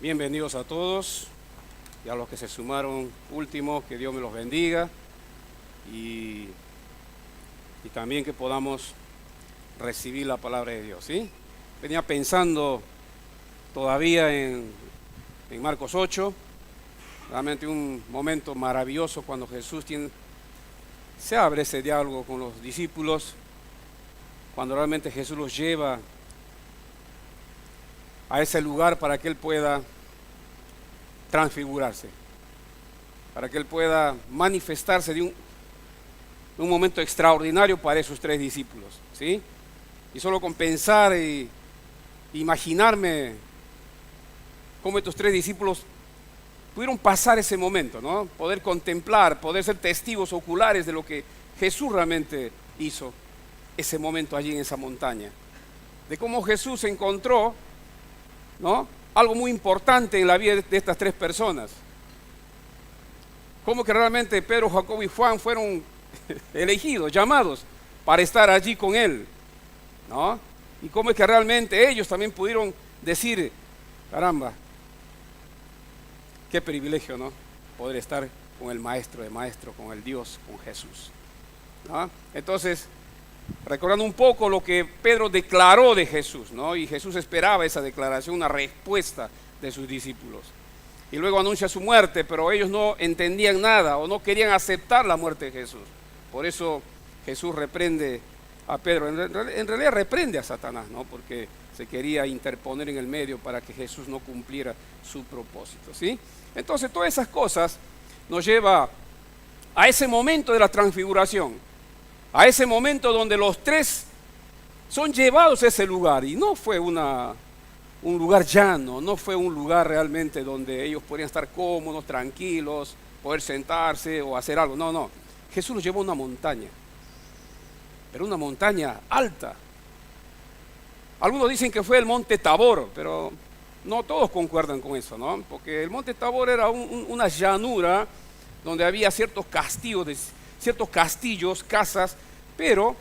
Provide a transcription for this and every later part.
Bienvenidos a todos y a los que se sumaron últimos, que Dios me los bendiga y también que podamos recibir la palabra de Dios, ¿sí? Venía pensando todavía en Marcos 8, realmente un momento maravilloso cuando Jesús se abre ese diálogo con los discípulos, cuando realmente Jesús los lleva a ese lugar para que Él pueda transfigurarse, para que Él pueda manifestarse de un momento extraordinario para esos tres discípulos, ¿sí? Y solo con pensar y imaginarme cómo estos tres discípulos pudieron pasar ese momento, ¿no? Poder contemplar, poder ser testigos oculares de lo que Jesús realmente hizo ese momento allí en esa montaña, de cómo Jesús encontró, ¿no?, algo muy importante en la vida de estas tres personas. Cómo que realmente Pedro, Jacobo y Juan fueron elegidos, llamados para estar allí con Él, ¿no? Y cómo es que realmente ellos también pudieron decir, caramba, qué privilegio, ¿no?, poder estar con el Maestro de Maestros, con el Dios, con Jesús, ¿no? Entonces, recordando un poco lo que Pedro declaró de Jesús, ¿no? Y Jesús esperaba esa declaración, una respuesta de sus discípulos. Y luego anuncia su muerte, pero ellos no entendían nada o no querían aceptar la muerte de Jesús. Por eso Jesús reprende a Pedro, en realidad reprende a Satanás, ¿no?, porque se quería interponer en el medio para que Jesús no cumpliera su propósito, ¿sí? Entonces todas esas cosas nos lleva a ese momento de la transfiguración, a ese momento donde los tres son llevados a ese lugar. Y no fue un lugar llano, no fue un lugar realmente donde ellos podrían estar cómodos, tranquilos, poder sentarse o hacer algo. No. Jesús los llevó a una montaña, pero una montaña alta. Algunos dicen que fue el monte Tabor, pero no todos concuerdan con eso, ¿no? Porque el monte Tabor era una llanura donde había ciertos castillos, casas, pero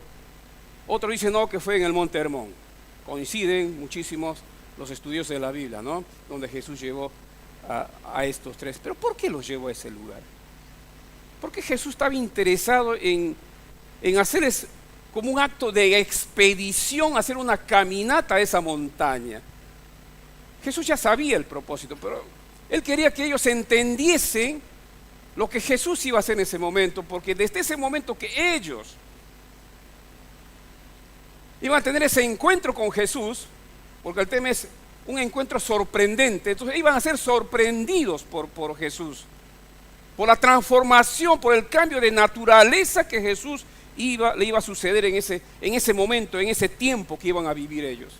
otros dicen no, que fue en el monte Hermón. Coinciden muchísimos los estudios de la Biblia, ¿no?, donde Jesús llevó a estos tres. Pero ¿por qué los llevó a ese lugar? Porque Jesús estaba interesado en hacerles como un acto de expedición, hacer una caminata a esa montaña. Jesús ya sabía el propósito, pero Él quería que ellos entendiesen lo que Jesús iba a hacer en ese momento, porque desde ese momento que ellos iban a tener ese encuentro con Jesús, porque el tema es un encuentro sorprendente, entonces iban a ser sorprendidos por Jesús, por la transformación, por el cambio de naturaleza que Jesús le iba a suceder en ese momento, en ese tiempo que iban a vivir ellos.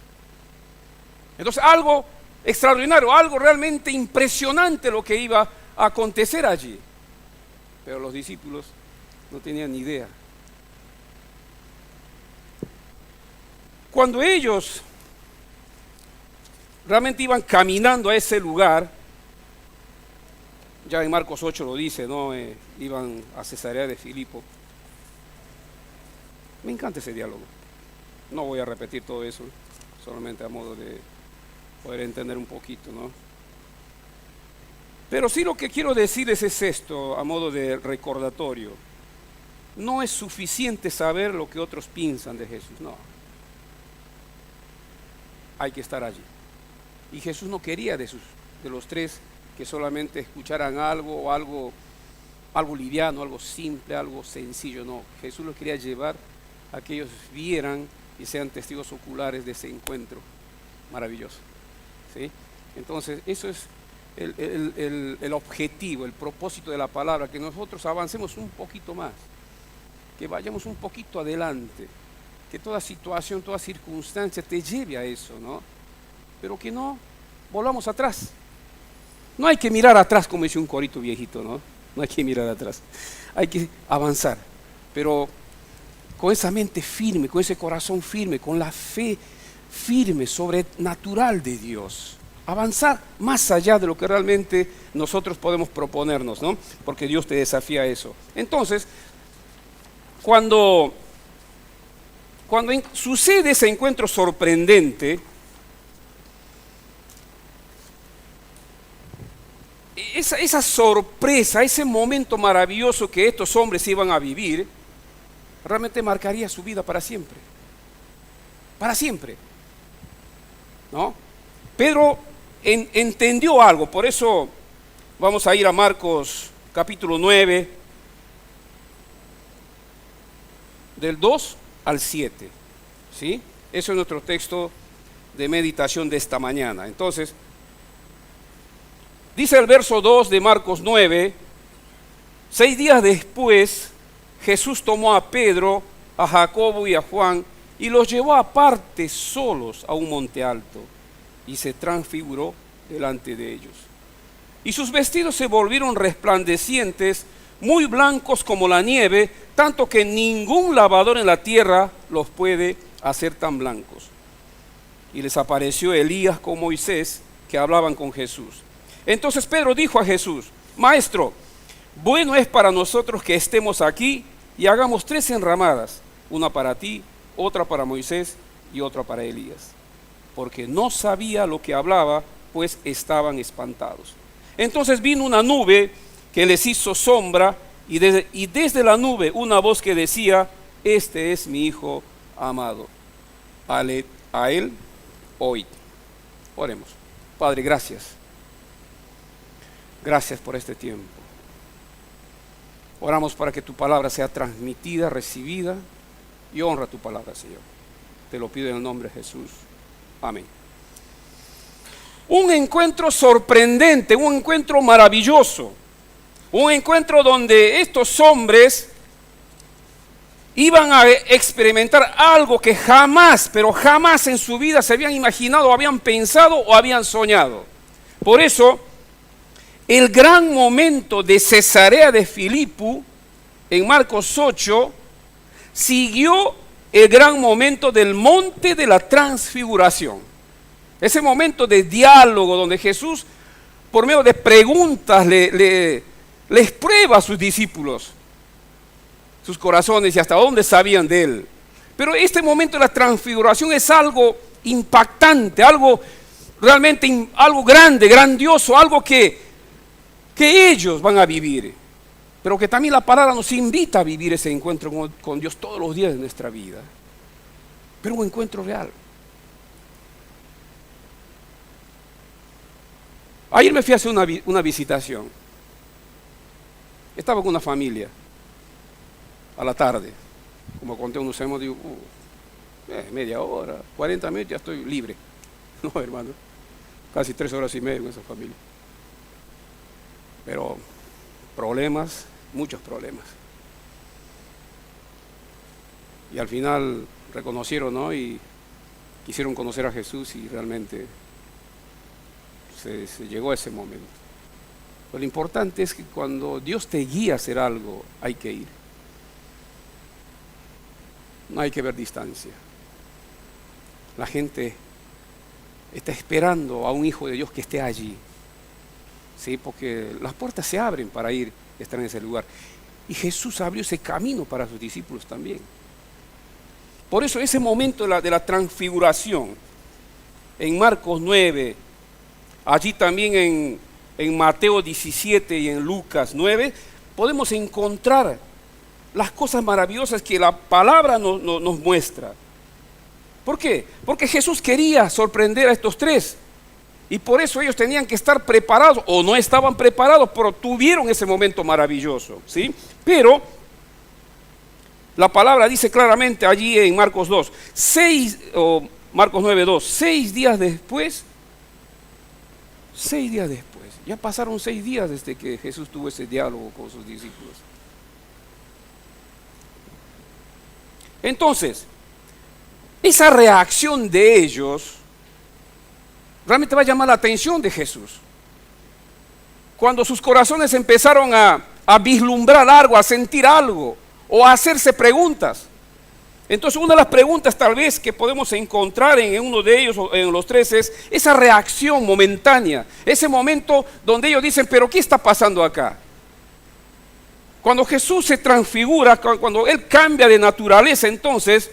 Entonces algo extraordinario, algo realmente impresionante lo que iba a acontecer allí. Pero los discípulos no tenían ni idea. Cuando ellos realmente iban caminando a ese lugar, ya en Marcos 8 lo dice, ¿no? Iban a Cesarea de Filipo. Me encanta ese diálogo. No voy a repetir todo eso, solamente a modo de poder entender un poquito, ¿no? Pero sí lo que quiero decirles es esto, a modo de recordatorio. No es suficiente saber lo que otros piensan de Jesús, no. Hay que estar allí. Y Jesús no quería de los tres que solamente escucharan algo liviano, algo simple, algo sencillo, no. Jesús los quería llevar a que ellos vieran y sean testigos oculares de ese encuentro maravilloso, ¿sí? Entonces, eso es el objetivo, el propósito de la palabra, que nosotros avancemos un poquito más, que vayamos un poquito adelante, que toda situación, toda circunstancia te lleve a eso, ¿no? Pero que no volvamos atrás. No hay que mirar atrás, como dice un corito viejito, ¿no? No hay que mirar atrás, hay que avanzar, pero con esa mente firme, con ese corazón firme, con la fe firme, sobrenatural de Dios. Avanzar más allá de lo que realmente nosotros podemos proponernos, ¿no? Porque Dios te desafía a eso. Entonces, cuando sucede ese encuentro sorprendente, esa sorpresa, ese momento maravilloso que estos hombres iban a vivir, realmente marcaría su vida para siempre. Para siempre. ¿No? Pedro entendió algo, por eso vamos a ir a Marcos capítulo 9, del 2 al 7. ¿Sí? Eso es nuestro texto de meditación de esta mañana. Entonces, dice el verso 2 de Marcos 9: 6 días después, Jesús tomó a Pedro, a Jacobo y a Juan y los llevó aparte solos a un monte alto y se transfiguró delante de ellos. Y sus vestidos se volvieron resplandecientes, muy blancos como la nieve, tanto que ningún lavador en la tierra los puede hacer tan blancos. Y les apareció Elías con Moisés, que hablaban con Jesús. Entonces Pedro dijo a Jesús: Maestro, bueno es para nosotros que estemos aquí y hagamos 3 enramadas, una para ti, otra para Moisés y otra para Elías. Porque no sabía lo que hablaba, pues estaban espantados. Entonces vino una nube que les hizo sombra, y desde la nube una voz que decía: Este es mi Hijo amado, a él oíd. Oremos. Padre, gracias. Gracias por este tiempo. Oramos para que tu palabra sea transmitida, recibida, y honra tu palabra, Señor. Te lo pido en el nombre de Jesús. Amén. Un encuentro sorprendente, un encuentro maravilloso, un encuentro donde estos hombres iban a experimentar algo que jamás, pero jamás en su vida se habían imaginado, habían pensado o habían soñado. Por eso, el gran momento de Cesarea de Filipo, en Marcos 8, siguió el gran momento del monte de la transfiguración. Ese momento de diálogo donde Jesús, por medio de preguntas, les prueba a sus discípulos sus corazones y hasta dónde sabían de él. Pero este momento de la transfiguración es algo impactante, algo realmente, algo grande, grandioso, algo que ellos van a vivir, pero que también la palabra nos invita a vivir ese encuentro con Dios todos los días de nuestra vida, pero un encuentro real. Ayer me fui a hacer una visitación. Estaba con una familia a la tarde, como conté unos años, digo, media hora, 40 minutos, ya estoy libre. No, hermano, casi 3 horas y media con esa familia. Pero problemas, muchos problemas. Y al final reconocieron, ¿no? Y quisieron conocer a Jesús y realmente se llegó a ese momento. Pero lo importante es que cuando Dios te guía a hacer algo, hay que ir. No hay que ver distancia. La gente está esperando a un hijo de Dios que esté allí. Sí, porque las puertas se abren para ir a estar en ese lugar. Y Jesús abrió ese camino para sus discípulos también. Por eso ese momento de la transfiguración, en Marcos 9, allí también en Mateo 17 y en Lucas 9, podemos encontrar las cosas maravillosas que la palabra nos muestra. ¿Por qué? Porque Jesús quería sorprender a estos 3. Y por eso ellos tenían que estar preparados, o no estaban preparados, pero tuvieron ese momento maravilloso, ¿sí? Pero la palabra dice claramente allí en Marcos 2, Marcos 9, 2, 6 días después, ya pasaron 6 días desde que Jesús tuvo ese diálogo con sus discípulos. Entonces, esa reacción de ellos realmente va a llamar la atención de Jesús. Cuando sus corazones empezaron a vislumbrar algo, a sentir algo, o a hacerse preguntas. Entonces, una de las preguntas tal vez que podemos encontrar en uno de ellos, o en los 3, es esa reacción momentánea, ese momento donde ellos dicen, pero ¿qué está pasando acá? Cuando Jesús se transfigura, cuando Él cambia de naturaleza, entonces,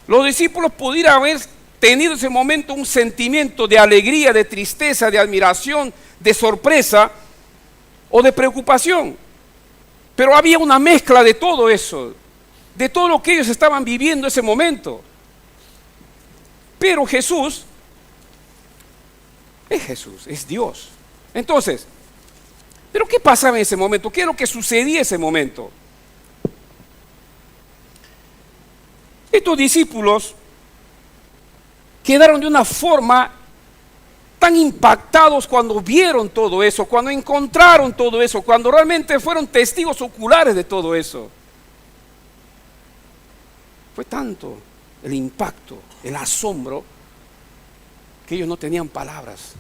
los discípulos pudieran haber tenido en ese momento un sentimiento de alegría, de tristeza, de admiración, de sorpresa o de preocupación. Pero había una mezcla de todo eso, de todo lo que ellos estaban viviendo en ese momento. Pero Jesús es Dios. Entonces, ¿pero qué pasaba en ese momento? ¿Qué es lo que sucedía en ese momento? Estos discípulos quedaron de una forma tan impactados cuando vieron todo eso, cuando encontraron todo eso, cuando realmente fueron testigos oculares de todo eso. Fue tanto el impacto, el asombro, que ellos no tenían palabras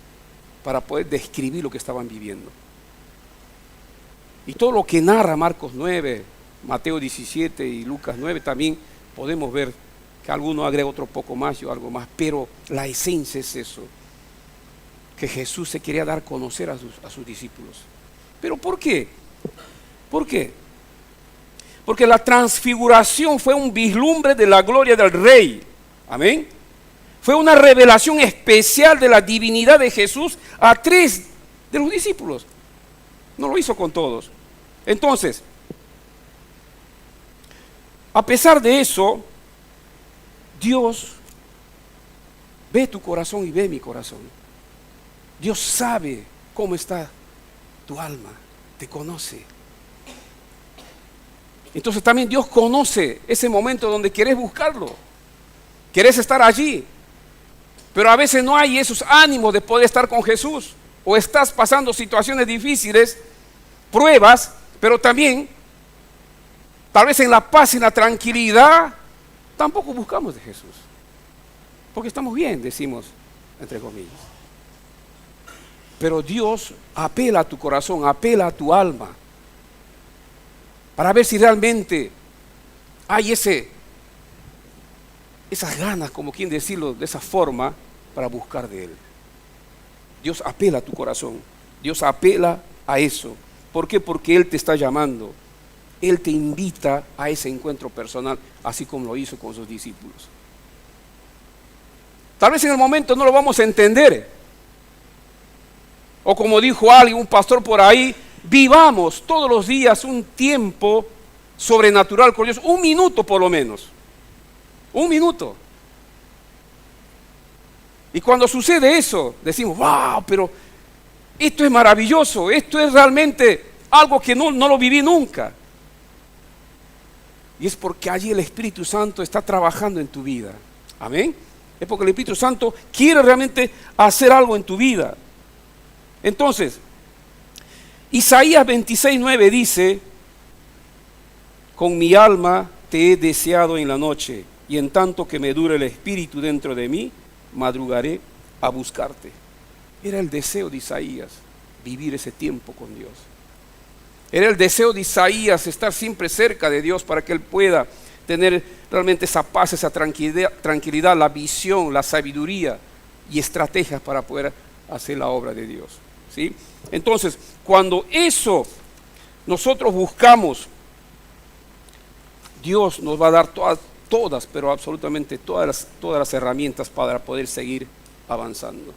para poder describir lo que estaban viviendo. Y todo lo que narra Marcos 9, Mateo 17 y Lucas 9 también podemos ver que alguno agrega otro poco más y algo más, pero la esencia es eso, que Jesús se quería dar a conocer a sus discípulos. ¿Pero por qué? ¿Por qué? Porque la transfiguración fue un vislumbre de la gloria del Rey. Amén. Fue una revelación especial de la divinidad de Jesús a 3 de los discípulos. No lo hizo con todos. Entonces, a pesar de eso, Dios ve tu corazón y ve mi corazón. Dios sabe cómo está tu alma, te conoce. Entonces también Dios conoce ese momento donde querés buscarlo, querés estar allí, pero a veces no hay esos ánimos de poder estar con Jesús, o estás pasando situaciones difíciles, pruebas, pero también, tal vez en la paz y en la tranquilidad, tampoco buscamos de Jesús, porque estamos bien, decimos, entre comillas. Pero Dios apela a tu corazón, apela a tu alma, para ver si realmente hay esas ganas, como quien decirlo, de esa forma, para buscar de Él. Dios apela a tu corazón, Dios apela a eso. ¿Por qué? Porque Él te está llamando, Él te invita a ese encuentro personal, así como lo hizo con sus discípulos. Tal vez en el momento no lo vamos a entender, o como dijo alguien, un pastor por ahí, vivamos todos los días un tiempo sobrenatural con Dios, 1 minuto por lo menos, 1 minuto. Y cuando sucede eso, decimos, wow, pero esto es maravilloso, esto es realmente algo que no lo viví nunca. Y es porque allí el Espíritu Santo está trabajando en tu vida. Amén. Es porque el Espíritu Santo quiere realmente hacer algo en tu vida. Entonces, Isaías 26:9 dice, con mi alma te he deseado en la noche, y en tanto que me dure el espíritu dentro de mí, madrugaré a buscarte. Era el deseo de Isaías, vivir ese tiempo con Dios. Era el deseo de Isaías, estar siempre cerca de Dios para que él pueda tener realmente esa paz, esa tranquilidad, la visión, la sabiduría y estrategias para poder hacer la obra de Dios. ¿Sí? Entonces, cuando eso nosotros buscamos, Dios nos va a dar todas, pero absolutamente todas las herramientas para poder seguir avanzando.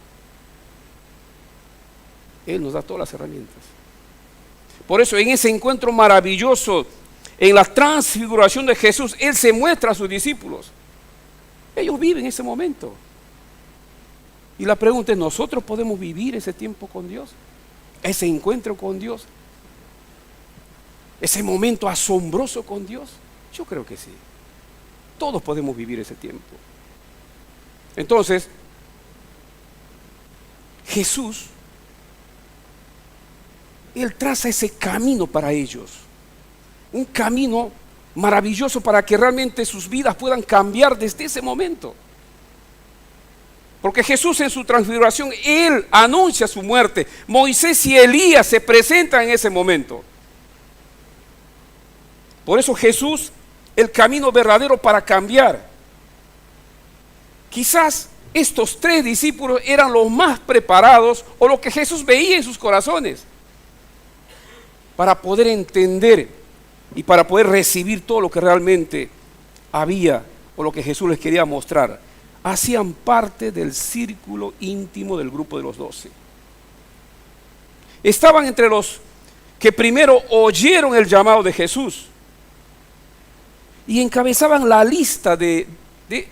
Él nos da todas las herramientas. Por eso en ese encuentro maravilloso, en la transfiguración de Jesús, Él se muestra a sus discípulos. Ellos viven ese momento. Y la pregunta es, ¿nosotros podemos vivir ese tiempo con Dios? ¿Ese encuentro con Dios? ¿Ese momento asombroso con Dios? Yo creo que sí. Todos podemos vivir ese tiempo. Entonces, Jesús, Él traza ese camino para ellos. Un camino maravilloso para que realmente sus vidas puedan cambiar desde ese momento. Porque Jesús en su transfiguración, Él anuncia su muerte. Moisés y Elías se presentan en ese momento. Por eso Jesús, el camino verdadero para cambiar. Quizás estos 3 discípulos eran los más preparados, o lo que Jesús veía en sus corazones, para poder entender y para poder recibir todo lo que realmente había, o lo que Jesús les quería mostrar hacían parte del círculo íntimo del grupo de los 12. Estaban entre los que primero oyeron el llamado de Jesús y encabezaban la lista de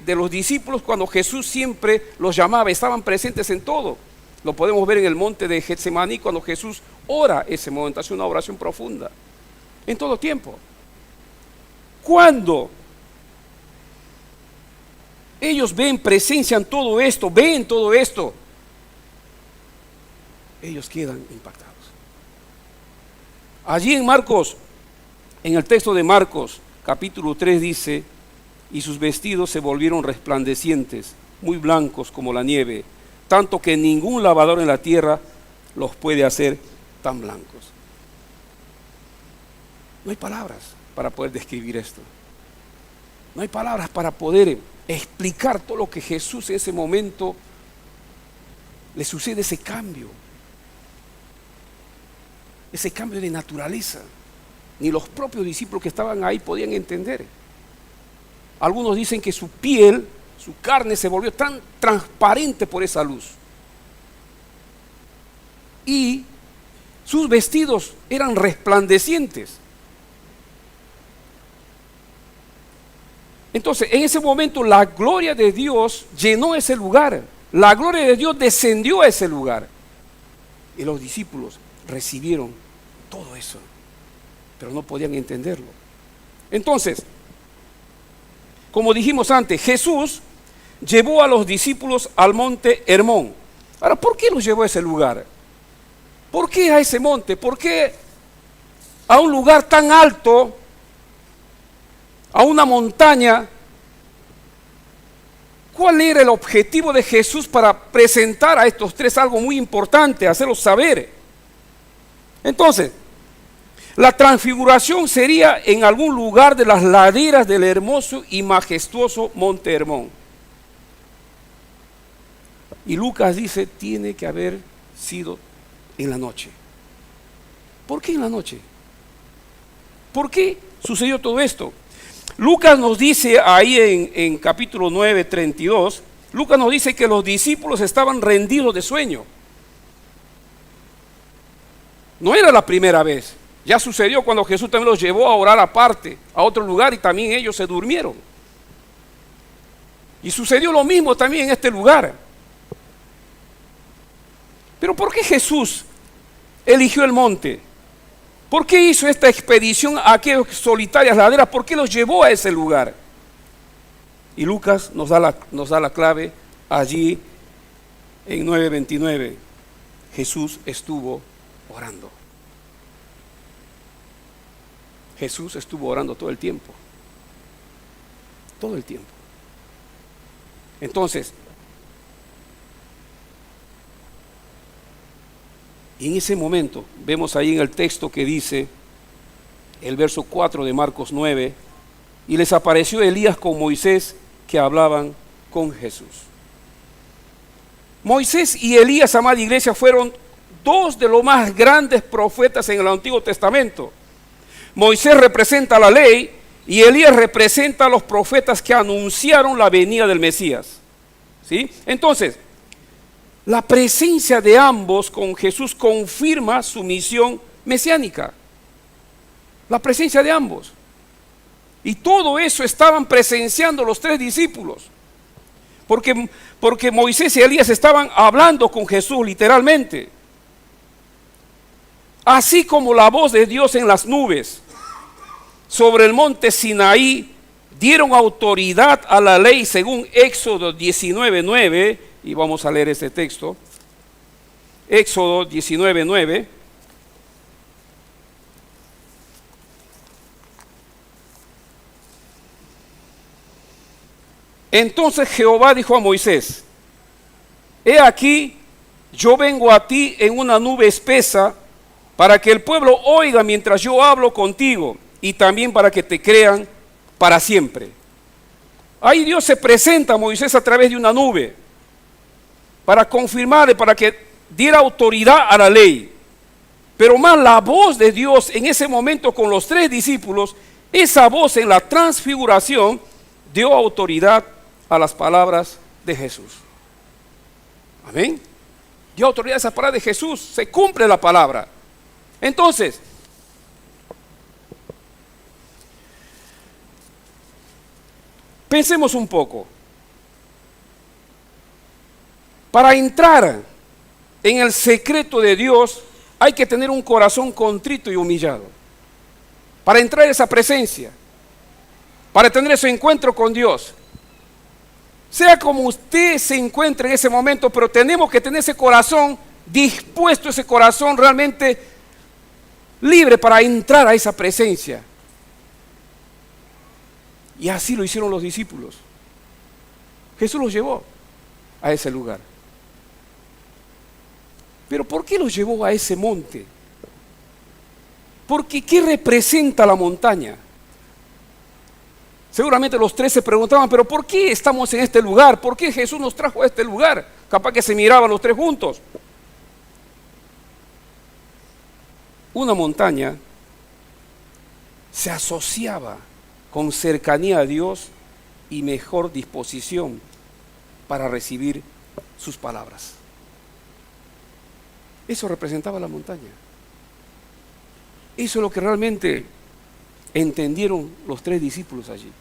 los discípulos cuando Jesús siempre los llamaba. Estaban presentes en todo. Lo podemos ver en el monte de Getsemaní cuando Jesús ora ese momento, hace una oración profunda. En todo tiempo. Cuando ellos presencian todo esto, ven todo esto, ellos quedan impactados. Allí en Marcos, en el texto de Marcos, capítulo 3 dice: y sus vestidos se volvieron resplandecientes, muy blancos como la nieve, tanto que ningún lavador en la tierra los puede hacer tan blancos. No hay palabras para poder describir esto. No hay palabras para poder explicar todo lo que Jesús en ese momento le sucede, ese cambio de naturaleza. Ni los propios discípulos que estaban ahí podían entender. Algunos dicen que su piel, su carne se volvió tan transparente por esa luz. Y sus vestidos eran resplandecientes. Entonces, en ese momento la gloria de Dios llenó ese lugar. La gloria de Dios descendió a ese lugar. Y los discípulos recibieron todo eso, pero no podían entenderlo. Entonces, como dijimos antes, Jesús llevó a los discípulos al monte Hermón. Ahora, ¿por qué los llevó a ese lugar? ¿Por qué a ese monte? ¿Por qué a un lugar tan alto, a una montaña? ¿Cuál era el objetivo de Jesús para presentar a estos tres algo muy importante, hacerlos saber? Entonces, la transfiguración sería en algún lugar de las laderas del hermoso y majestuoso monte Hermón. Y Lucas dice, tiene que haber sido en la noche. ¿Por qué en la noche? ¿Por qué sucedió todo esto? Lucas nos dice ahí en capítulo 9, 32, Lucas nos dice que los discípulos estaban rendidos de sueño. No era la primera vez. Ya sucedió cuando Jesús también los llevó a orar aparte, a otro lugar, y también ellos se durmieron. Y sucedió lo mismo también en este lugar. Pero ¿por qué Jesús eligió el monte? ¿Por qué hizo esta expedición a aquellas solitarias laderas? ¿Por qué los llevó a ese lugar? Y Lucas nos da la clave allí en 9:29. Jesús estuvo orando. Jesús estuvo orando todo el tiempo. Todo el tiempo. Entonces, y en ese momento, vemos ahí en el texto que dice, el verso 4 de Marcos 9, y les apareció Elías con Moisés que hablaban con Jesús. Moisés y Elías, amada iglesia, fueron dos de los más grandes profetas en el Antiguo Testamento. Moisés representa la ley y Elías representa a los profetas que anunciaron la venida del Mesías. ¿Sí? Entonces, la presencia de ambos con Jesús confirma su misión mesiánica. La presencia de ambos. Y todo eso estaban presenciando los tres discípulos. Porque Moisés y Elías estaban hablando con Jesús literalmente. Así como la voz de Dios en las nubes sobre el monte Sinaí dieron autoridad a la ley según Éxodo 19:9, y vamos a leer este texto. Éxodo 19:9. Entonces Jehová dijo a Moisés: he aquí, yo vengo a ti en una nube espesa, para que el pueblo oiga mientras yo hablo contigo, y también para que te crean para siempre. Ahí Dios se presenta a Moisés a través de una nube, para confirmarle, para que diera autoridad a la ley. Pero más la voz de Dios en ese momento con los tres discípulos, esa voz en la transfiguración dio autoridad a las palabras de Jesús. Amén. Dio autoridad a esa palabra de Jesús. Se cumple la palabra. Entonces, pensemos un poco. Para entrar en el secreto de Dios hay que tener un corazón contrito y humillado. Para entrar en esa presencia, para tener ese encuentro con Dios. Sea como usted se encuentre en ese momento, pero tenemos que tener ese corazón dispuesto, ese corazón realmente libre para entrar a esa presencia. Y así lo hicieron los discípulos. Jesús los llevó a ese lugar. Pero ¿por qué los llevó a ese monte? Porque ¿qué representa la montaña? Seguramente los tres se preguntaban, pero ¿por qué estamos en este lugar? ¿Por qué Jesús nos trajo a este lugar? Capaz que se miraban los tres juntos. Una montaña se asociaba con cercanía a Dios y mejor disposición para recibir sus palabras. Eso representaba la montaña. Eso es lo que realmente entendieron los tres discípulos allí.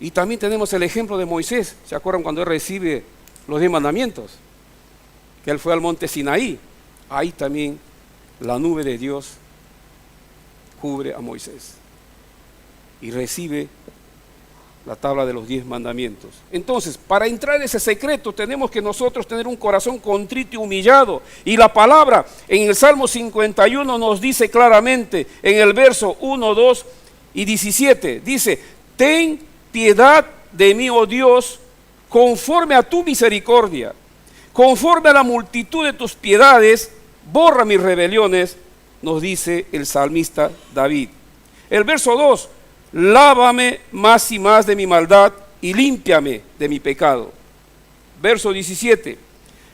Y también tenemos el ejemplo de Moisés. ¿Se acuerdan cuando él recibe los 10 mandamientos? Que él fue al monte Sinaí. Ahí también la nube de Dios cubre a Moisés y recibe la tabla de los 10 mandamientos. Entonces, para entrar en ese secreto tenemos que nosotros tener un corazón contrito y humillado. Y la palabra en el Salmo 51 nos dice claramente, en el verso 1, 2 y 17, dice: ten piedad de mí, oh Dios, conforme a tu misericordia, conforme a la multitud de tus piedades, borra mis rebeliones, nos dice el salmista David. El verso 2: lávame más y más de mi maldad y límpiame de mi pecado. Verso 17: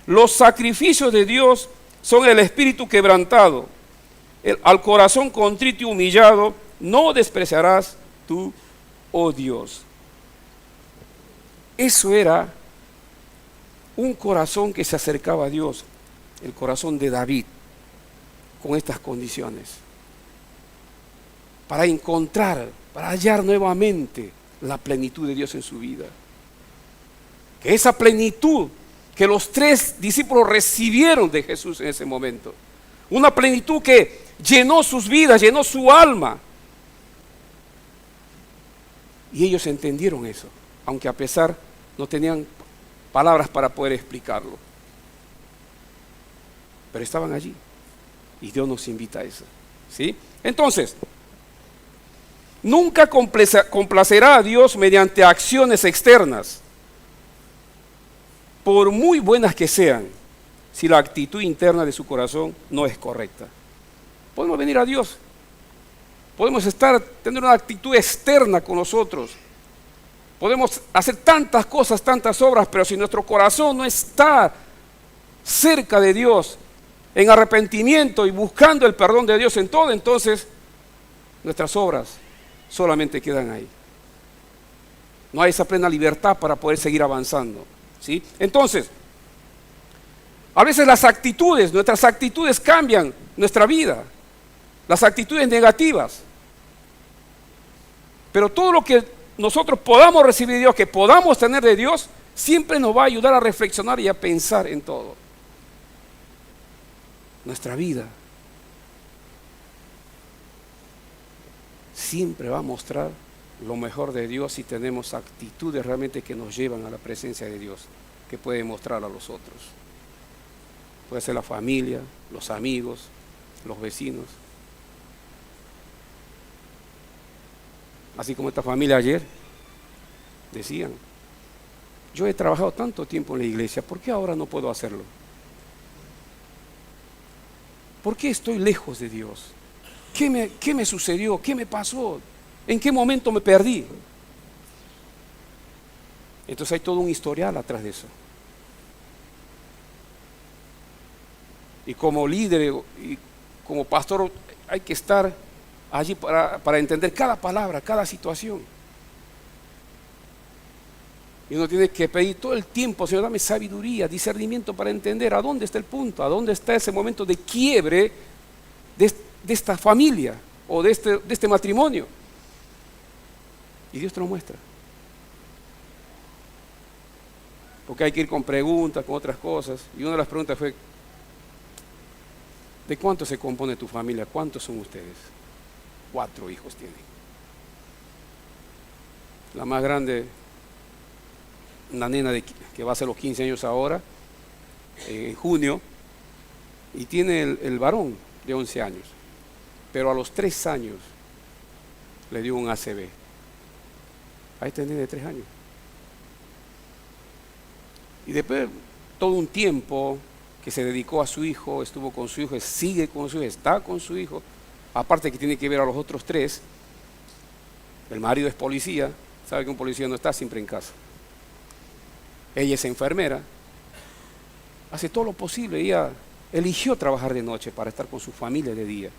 los sacrificios de Dios son el espíritu quebrantado. Al corazón contrito y humillado no despreciarás tú, oh Dios. Eso era un corazón que se acercaba a Dios, el corazón de David, con estas condiciones. Para encontrar, para hallar nuevamente la plenitud de Dios en su vida. Que esa plenitud que los tres discípulos recibieron de Jesús en ese momento. Una plenitud que llenó sus vidas, llenó su alma. Y ellos entendieron eso, aunque a pesar no tenían palabras para poder explicarlo. Pero estaban allí. Y Dios nos invita a eso. ¿Sí? Entonces, nunca complacerá a Dios mediante acciones externas, por muy buenas que sean, si la actitud interna de su corazón no es correcta. Podemos venir a Dios, podemos tener una actitud externa con nosotros, podemos hacer tantas cosas, tantas obras, pero si nuestro corazón no está cerca de Dios, en arrepentimiento y buscando el perdón de Dios en todo, entonces nuestras obras solamente quedan ahí. No hay esa plena libertad para poder seguir avanzando, ¿sí? Entonces, a veces nuestras actitudes cambian nuestra vida, las actitudes negativas. Pero todo lo que nosotros podamos recibir de Dios, que podamos tener de Dios, siempre nos va a ayudar a reflexionar y a pensar en todo. Nuestra vida siempre va a mostrar lo mejor de Dios si tenemos actitudes realmente que nos llevan a la presencia de Dios, que puede mostrar a los otros. Puede ser la familia, los amigos, los vecinos. Así como esta familia ayer decían: yo he trabajado tanto tiempo en la iglesia, ¿por qué ahora no puedo hacerlo? ¿Por qué estoy lejos de Dios? ¿Qué me sucedió? ¿Qué me pasó? ¿En qué momento me perdí? Entonces hay todo un historial atrás de eso. Y como líder y como pastor hay que estar allí para entender cada palabra, cada situación. Y uno tiene que pedir todo el tiempo: Señor, dame sabiduría, discernimiento para entender a dónde está el punto, a dónde está ese momento de quiebre de esta familia o de este matrimonio. Y Dios te lo muestra. Porque hay que ir con preguntas, con otras cosas. Y una de las preguntas fue: ¿de cuánto se compone tu familia? ¿Cuántos son ustedes? 4 hijos tienen. La más grande, una nena que va a hacer los 15 años ahora, en junio, y tiene el varón de 11 años. Pero a los 3 años le dio un ACV. A este nene de 3 años. Y después, todo un tiempo que se dedicó a su hijo, estuvo con su hijo, sigue con su hijo, está con su hijo. Aparte que tiene que ver a los otros 3. El marido es policía, sabe que un policía no está siempre en casa. Ella es enfermera, hace todo lo posible. Ella eligió trabajar de noche para estar con su familia de día.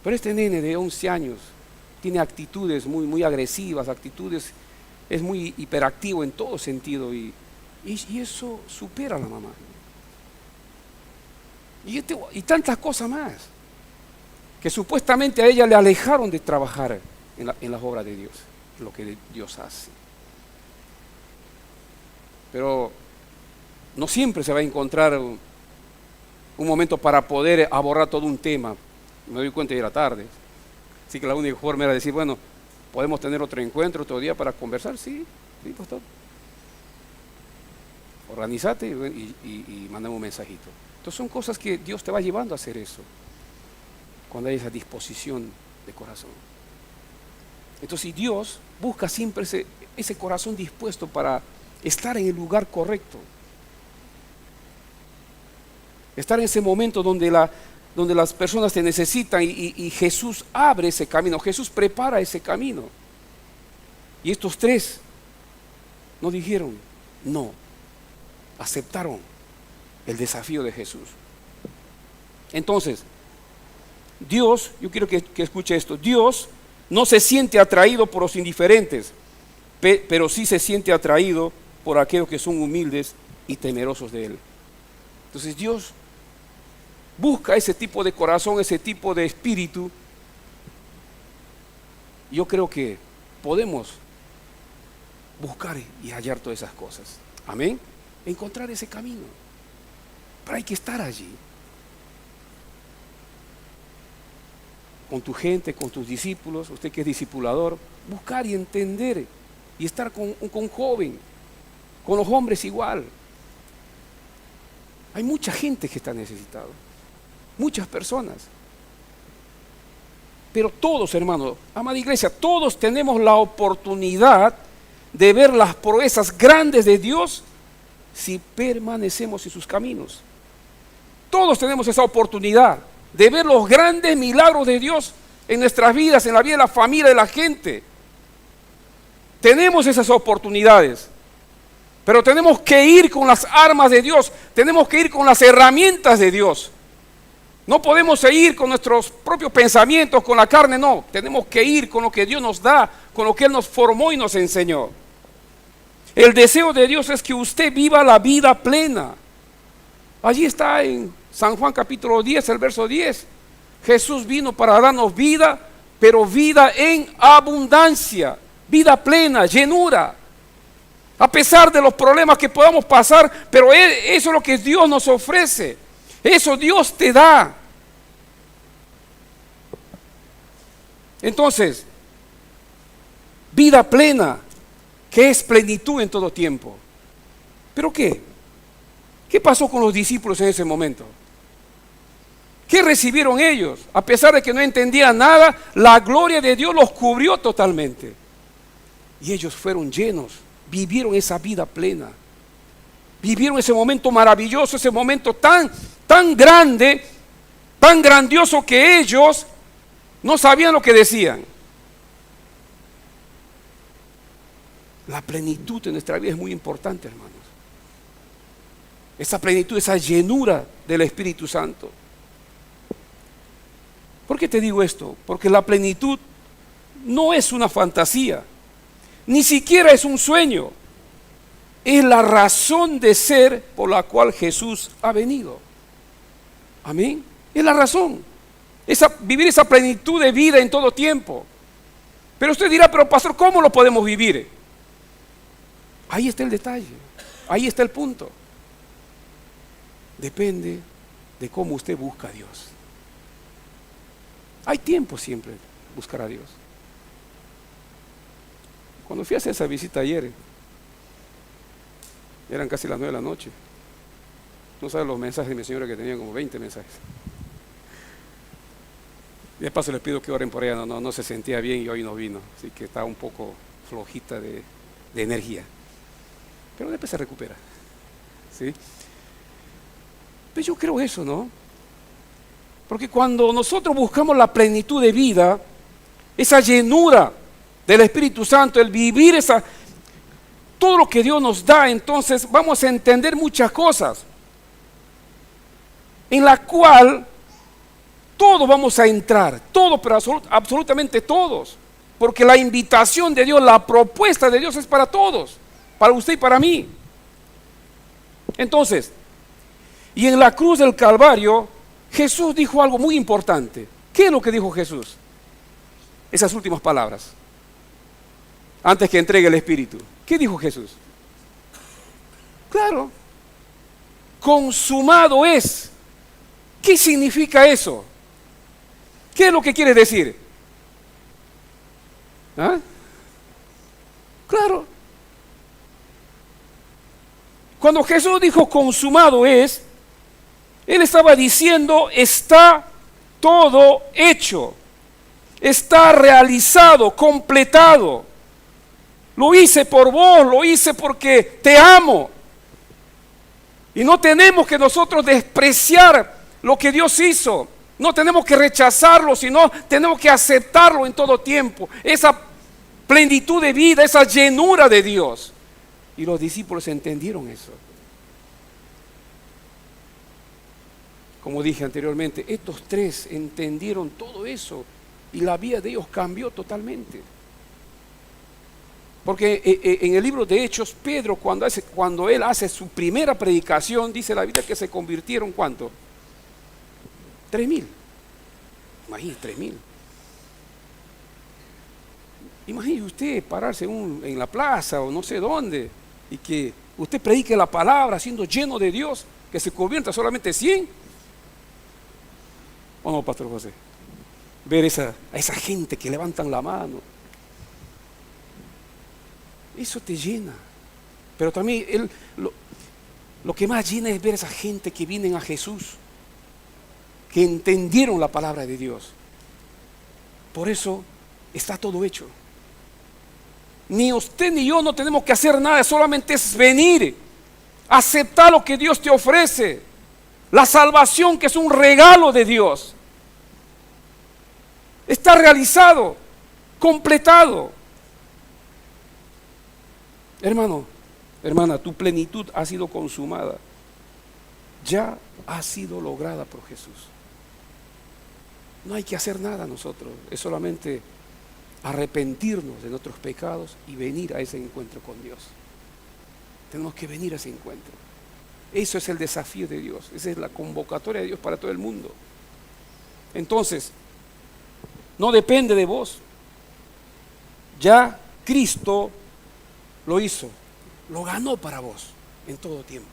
Pero este nene de 11 años tiene actitudes muy agresivas, es muy hiperactivo en todo sentido, y eso supera a la mamá. Y tantas cosas más, que supuestamente a ella le alejaron de trabajar en las obras de Dios, en lo que Dios hace. Pero no siempre se va a encontrar un momento para poder abordar todo un tema. Me doy cuenta, ya era tarde. Así que la única forma era decir: bueno, ¿podemos tener otro encuentro, otro día para conversar? Sí, pastor. Organízate y mandame un mensajito. Entonces son cosas que Dios te va llevando a hacer eso, cuando hay esa disposición de corazón. Entonces Dios busca siempre ese corazón dispuesto para estar en el lugar correcto. Estar en ese momento donde las personas te necesitan, y Jesús abre ese camino, Jesús prepara ese camino. Y estos 3 no dijeron no, aceptaron el desafío de Jesús. Entonces, Dios, yo quiero que escuche esto: Dios no se siente atraído por los indiferentes, pero sí se siente atraído por aquellos que son humildes y temerosos de Él. Entonces Dios busca ese tipo de corazón, ese tipo de espíritu. Yo creo que podemos buscar y hallar todas esas cosas. Amén. Encontrar ese camino. Pero hay que estar allí. Con tu gente, con tus discípulos, usted que es discipulador, buscar y entender y estar con joven, con los hombres igual. Hay mucha gente que está necesitada, muchas personas. Pero todos, hermanos, amada iglesia, todos tenemos la oportunidad de ver las proezas grandes de Dios si permanecemos en sus caminos. Todos tenemos esa oportunidad de ver los grandes milagros de Dios en nuestras vidas, en la vida de la familia, de la gente. Tenemos esas oportunidades, pero tenemos que ir con las armas de Dios, tenemos que ir con las herramientas de Dios. No podemos ir con nuestros propios pensamientos, con la carne, no. Tenemos que ir con lo que Dios nos da, con lo que Él nos formó y nos enseñó. El deseo de Dios es que usted viva la vida plena. Allí está en San Juan capítulo 10, el verso 10. Jesús vino para darnos vida, pero vida en abundancia, vida plena, llenura. A pesar de los problemas que podamos pasar, pero eso es lo que Dios nos ofrece. Eso Dios te da. Entonces, vida plena, que es plenitud en todo tiempo. ¿Pero qué? ¿Qué pasó con los discípulos en ese momento? ¿Qué recibieron ellos? A pesar de que no entendían nada, la gloria de Dios los cubrió totalmente. Y ellos fueron llenos, vivieron esa vida plena. Vivieron ese momento maravilloso, ese momento tan grande, tan grandioso, que ellos no sabían lo que decían. La plenitud de nuestra vida es muy importante, hermanos. Esa plenitud, esa llenura del Espíritu Santo. ¿Por qué te digo esto? Porque la plenitud no es una fantasía. Ni siquiera es un sueño. Es la razón de ser por la cual Jesús ha venido. Amén. Es la razón. Vivir esa plenitud de vida en todo tiempo. Pero usted dirá, pero pastor, ¿cómo lo podemos vivir? Ahí está el detalle. Ahí está el punto. Depende de cómo usted busca a Dios. Hay tiempo siempre de buscar a Dios. Cuando fui a hacer esa visita ayer, eran casi las 9 de la noche. No saben los mensajes de mi señora, que tenía como 20 mensajes. Y de paso les pido que oren por ella, no se sentía bien y hoy no vino, así que estaba un poco flojita de energía. Pero después se recupera. ¿Sí? Pues yo creo eso, ¿no? Porque cuando nosotros buscamos la plenitud de vida, esa llenura del Espíritu Santo, el vivir todo lo que Dios nos da, entonces vamos a entender muchas cosas, en la cual todos vamos a entrar, todos, pero absolutamente todos, porque la invitación de Dios, la propuesta de Dios es para todos, para usted y para mí. Entonces, y en la cruz del Calvario, Jesús dijo algo muy importante. ¿Qué es lo que dijo Jesús? Esas últimas palabras, antes que entregue el Espíritu. ¿Qué dijo Jesús? Claro, consumado es. ¿Qué significa eso? ¿Qué es lo que quiere decir? ¿Ah? Claro. Cuando Jesús dijo consumado es, Él estaba diciendo, está todo hecho, está realizado, completado. Lo hice por vos, lo hice porque te amo. Y no tenemos que nosotros despreciar lo que Dios hizo. No tenemos que rechazarlo, sino tenemos que aceptarlo en todo tiempo. Esa plenitud de vida, esa llenura de Dios. Y los discípulos entendieron eso. Como dije anteriormente, estos tres entendieron todo eso y la vida de ellos cambió totalmente. Porque en el libro de Hechos, Pedro, cuando él hace su primera predicación, dice la Biblia que se convirtieron, ¿cuánto? 3,000. Imagínese, 3,000. Imagínese usted pararse en la plaza o no sé dónde y que usted predique la palabra siendo lleno de Dios, que se convierta solamente 100. ¿O no, Pastor José? Ver a esa gente que levantan la mano. Eso te llena. Pero también lo que más llena es ver a esa gente que vienen a Jesús, que entendieron la palabra de Dios. Por eso está todo hecho. Ni usted ni yo no tenemos que hacer nada, solamente es venir, aceptar lo que Dios te ofrece, la salvación que es un regalo de Dios. Está realizado, completado. Hermano, hermana, tu plenitud ha sido consumada, ya ha sido lograda por Jesús. No hay que hacer nada nosotros, es solamente arrepentirnos de nuestros pecados y venir a ese encuentro con Dios. Tenemos que venir a ese encuentro. Eso es el desafío de Dios, esa es la convocatoria de Dios para todo el mundo. Entonces, no depende de vos. Ya Cristo lo hizo, lo ganó para vos en todo tiempo.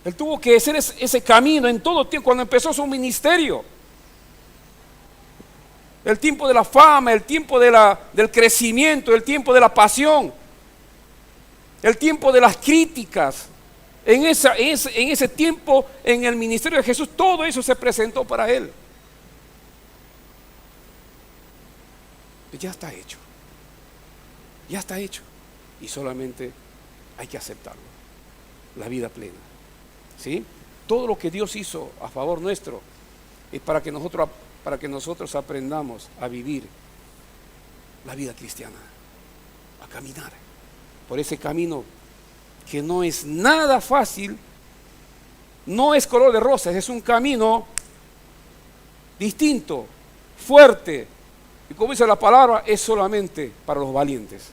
Él tuvo que hacer ese camino en todo tiempo cuando empezó su ministerio. El tiempo de la fama, el tiempo del crecimiento, el tiempo de la pasión, el tiempo de las críticas. En ese tiempo, en el ministerio de Jesús, todo eso se presentó para Él. Ya está hecho. Ya está hecho. Y solamente hay que aceptarlo. La vida plena. ¿Sí? Todo lo que Dios hizo a favor nuestro es para que nosotros aprendamos a vivir la vida cristiana, a caminar por ese camino que no es nada fácil, no es color de rosas, es un camino distinto, fuerte, y como dice la palabra, es solamente para los valientes.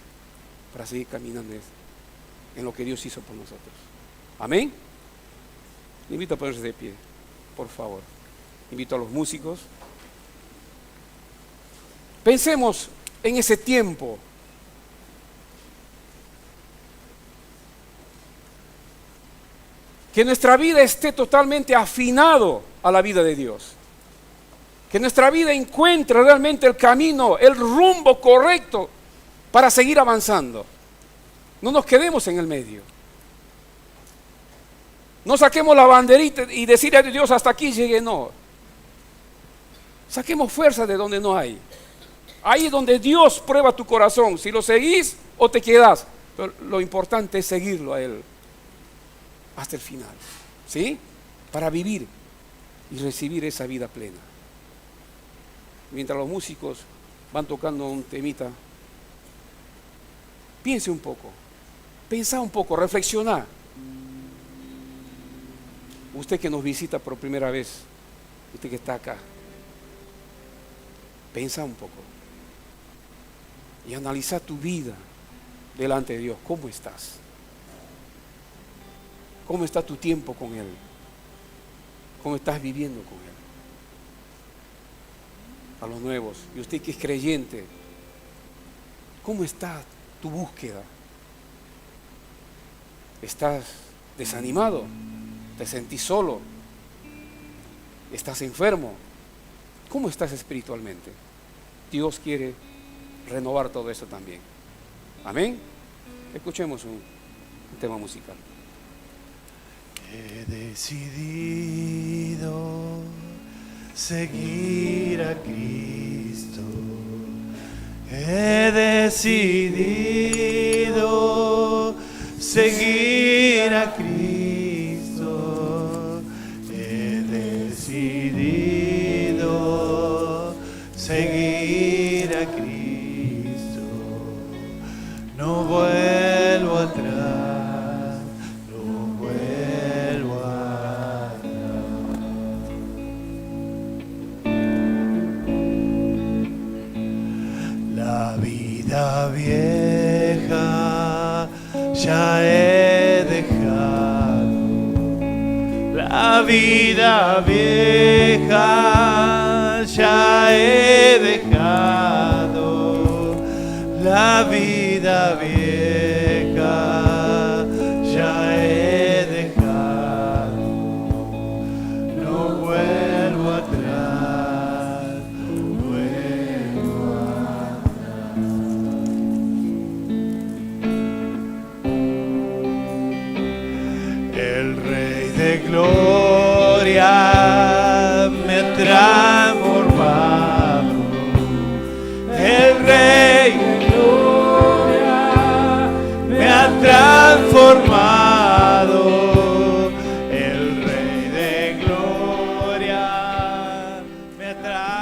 para seguir caminando en lo que Dios hizo por nosotros. Amén. Le invito a ponerse de pie, por favor. Invito a los músicos. Pensemos en ese tiempo. Que nuestra vida esté totalmente afinado a la vida de Dios. Que nuestra vida encuentre realmente el camino, el rumbo correcto para seguir avanzando. No nos quedemos en el medio. No saquemos la banderita y decirle a Dios hasta aquí llegué, no. Saquemos fuerza de donde no hay. Ahí es donde Dios prueba tu corazón, si lo seguís o te quedás. Pero lo importante es seguirlo a Él hasta el final, ¿sí? Para vivir y recibir esa vida plena. Mientras los músicos van tocando un temita, piensa un poco, reflexiona. Usted que nos visita por primera vez, usted que está acá, piensa un poco y analiza tu vida delante de Dios. ¿Cómo estás? ¿Cómo está tu tiempo con Él? ¿Cómo estás viviendo con Él? A los nuevos, y usted que es creyente, ¿cómo está tu búsqueda? ¿Estás desanimado? ¿Te sentís solo? ¿Estás enfermo? ¿Cómo estás espiritualmente? Dios quiere renovar todo eso también. Amén. Escuchemos un tema musical. He decidido seguir a Cristo. He decidido seguir a Cristo. He decidido seguir a Cristo. No vuelvo atrás, no vuelvo atrás. La vida vieja ya he dejado. La vida vieja ya he dejado. La vida vieja ya he dejado. No vuelvo atrás, no vuelvo atrás. El Rey de Gloria me ha transformado. El Rey de Gloria me ha transformado. El Rey de Gloria me ha transformado.